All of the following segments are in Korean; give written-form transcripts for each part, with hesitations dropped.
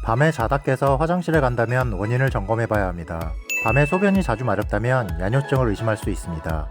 밤에 자다 깨서 화장실에 간다면 원인을 점검해 봐야 합니다. 밤에 소변이 자주 마렵다면 야뇨증을 의심할 수 있습니다.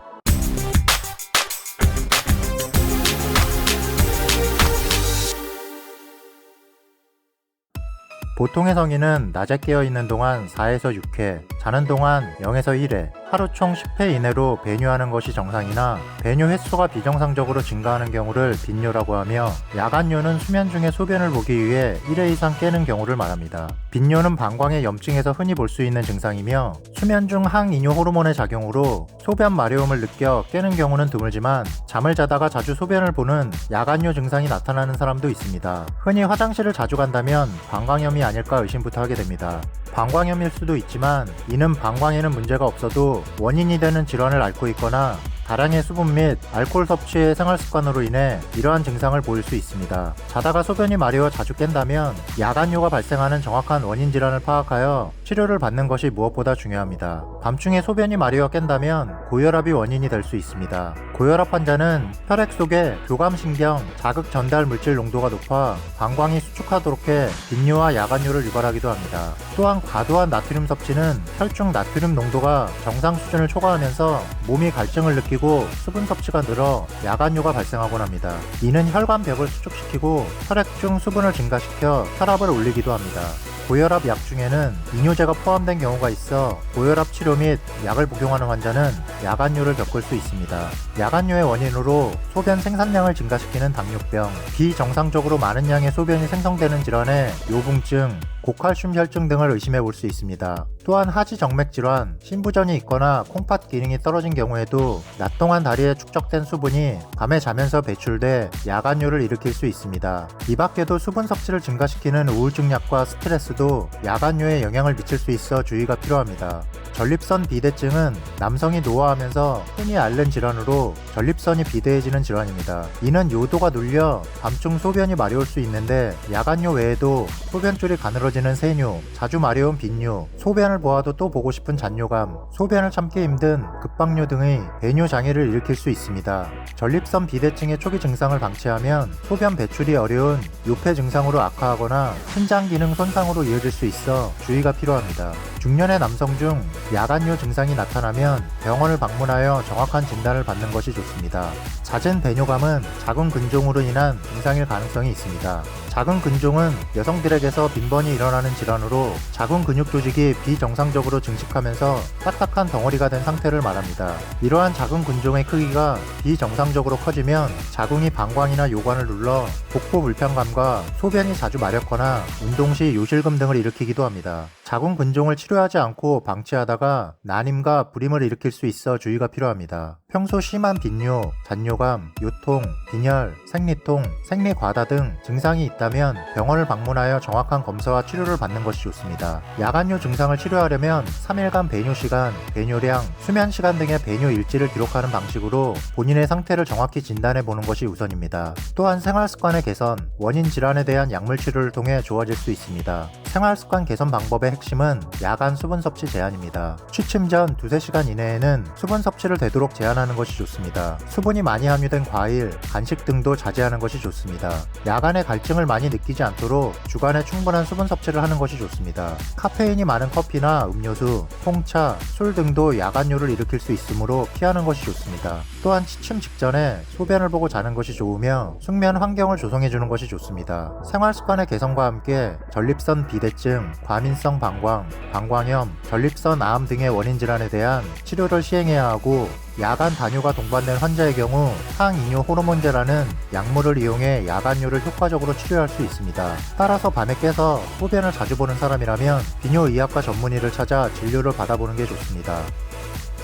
보통의 성인은 낮에 깨어있는 동안 4에서 6회, 자는 동안 0에서 1회, 하루 총 10회 이내로 배뇨하는 것이 정상이나 배뇨 횟수가 비정상적으로 증가하는 경우를 빈뇨라고 하며, 야간뇨는 수면 중에 소변을 보기 위해 1회 이상 깨는 경우를 말합니다. 빈뇨는 방광의 염증에서 흔히 볼 수 있는 증상이며, 수면 중 항이뇨 호르몬의 작용으로 소변 마려움을 느껴 깨는 경우는 드물지만, 잠을 자다가 자주 소변을 보는 야간뇨 증상이 나타나는 사람도 있습니다. 흔히 화장실을 자주 간다면 방광염이 아닐까 의심부터 하게 됩니다. 방광염일 수도 있지만 이는 방광에는 문제가 없어도 원인이 되는 질환을 앓고 있거나 다량의 수분 및 알코올 섭취의 생활 습관으로 인해 이러한 증상을 보일 수 있습니다. 자다가 소변이 마려워 자주 깬다면 야간뇨가 발생하는 정확한 원인 질환을 파악하여 치료를 받는 것이 무엇보다 중요합니다. 밤중에 소변이 마려워 깬다면 고혈압이 원인이 될 수 있습니다. 고혈압 환자는 혈액 속에 교감신경, 자극 전달 물질 농도가 높아 방광이 수축하도록 해 빈뇨와 야간뇨를 유발하기도 합니다. 또한 과도한 나트륨 섭취는 혈중 나트륨 농도가 정상 수준을 초과하면서 몸이 갈증을 느끼고 수분 섭취가 늘어 야간뇨가 발생하곤 합니다. 이는 혈관벽을 수축시키고 혈액 중 수분을 증가시켜 혈압을 올리기도 합니다. 고혈압 약 중에는 이뇨제가 포함된 경우가 있어 고혈압 치료 및 약을 복용하는 환자는 야간뇨를 겪을 수 있습니다. 야간뇨의 원인으로 소변 생산량을 증가시키는 당뇨병, 비정상적으로 많은 양의 소변이 생성되는 질환의 요붕증, 고칼슘 혈증 등을 의심해 볼 수 있습니다. 또한 하지 정맥 질환, 신부전이 있거나 콩팥 기능이 떨어진 경우에도 낮 동안 다리에 축적된 수분이 밤에 자면서 배출돼 야간뇨를 일으킬 수 있습니다. 이 밖에도 수분 섭취를 증가시키는 우울증 약과 스트레스도 야간뇨에 영향을 미칠 수 있어 주의가 필요합니다. 전립선 비대증은 남성이 노화하면서 흔히 앓는 질환으로 전립선이 비대해지는 질환입니다. 이는 요도가 눌려 밤중 소변이 마려울 수 있는데, 야간뇨 외에도 소변줄이 가늘어지는 세뇨, 자주 마려운 빈뇨, 소변을 보아도 또 보고 싶은 잔뇨감, 소변을 참기 힘든 급박뇨 등의 배뇨 장애를 일으킬 수 있습니다. 전립선 비대증의 초기 증상을 방치하면 소변 배출이 어려운 요폐 증상으로 악화하거나 신장 기능 손상으로 이어질 수 있어 주의가 필요합니다. 중년의 남성 중 야간뇨 증상이 나타나면 병원을 방문하여 정확한 진단을 받는 것이 좋습니다. 잦은 배뇨감은 작은 근종으로 인한 증상일 가능성이 있습니다. 작은 근종은 여성들에게서 빈번히 일어나는 질환으로 작은 근육 조직이 비정상적으로 증식하면서 딱딱한 덩어리가 된 상태를 말합니다. 이러한 작은 근종의 크기가 비정상적으로 커지면 자궁이 방광이나 요관을 눌러 복부 불편감과 소변이 자주 마렵거나 운동 시 요실금 등을 일으키기도 합니다. 자궁 근종을 치료하지 않고 방치하다가 난임과 불임을 일으킬 수 있어 주의가 필요합니다. 평소 심한 빈뇨, 잔뇨감, 요통, 빈혈, 생리통, 생리과다 등 증상이 있다면 병원을 방문하여 정확한 검사와 치료를 받는 것이 좋습니다. 야간뇨 증상을 치료하려면 3일간 배뇨 시간, 배뇨량, 수면 시간 등의 배뇨 일지를 기록하는 방식으로 본인의 상태를 정확히 진단해 보는 것이 우선입니다. 또한 생활습관의 개선, 원인 질환에 대한 약물 치료를 통해 좋아질 수 있습니다. 생활습관 개선 방법의 핵심은 야간 수분 섭취 제한입니다. 취침 전 2-3시간 이내에는 수분 섭취를 되도록 제한하는 것이 좋습니다. 수분이 많이 함유된 과일, 간식 등도 자제하는 것이 좋습니다. 야간에 갈증을 많이 느끼지 않도록 주간에 충분한 수분 섭취를 하는 것이 좋습니다. 카페인이 많은 커피나 음료수, 홍차, 술 등도 야간뇨를 일으킬 수 있으므로 피하는 것이 좋습니다. 또한 취침 직전에 소변을 보고 자는 것이 좋으며 숙면 환경을 조성해주는 것이 좋습니다. 생활습관의 개선과 함께 전립선 비대증, 과민성 방광, 방광염, 전립선 암 등의 원인 질환에 대한 치료를 시행해야 하고, 야간 다뇨가 동반된 환자의 경우 항이뇨 호르몬제라는 약물을 이용해 야간뇨를 효과적으로 치료할 수 있습니다. 따라서 밤에 깨서 소변을 자주 보는 사람이라면 비뇨의학과 전문의를 찾아 진료를 받아보는 게 좋습니다.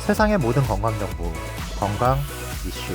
세상의 모든 건강정보, 건강 이슈.